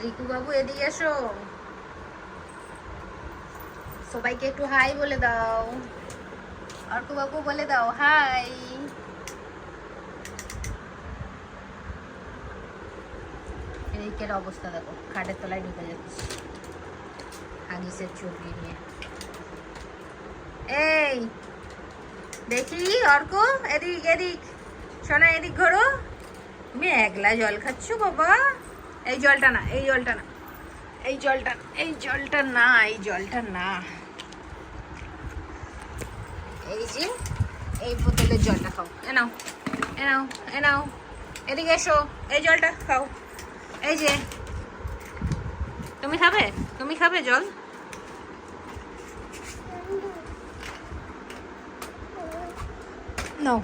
রিকু বাবু এদিকে এসো, সবাইকে একটু হাই বলে দাও। অর্ক বাবু বলে দাও হাই। এদিকের অবস্থা দেখো, খাটের তলায় ঢুকে যাচ্ছে হাগিসের চর্বি নিয়ে। এই দেখি অর্ক, এদিক এদিক, সোনা এদিক ঘোরো। তুমি একলা জল খাচ্ছ বাবা? এই জলটা না, এই জলটা না, এই জলটা, এই জলটা না, এই জলটা না, এই যে এই বোতলের জলটা খাও। এ নাও, এ নাও, এ নাও, এদিকে এসো, এই জলটা খাও। এই যে তুমি খাবে, তুমি খাবে জল? নাও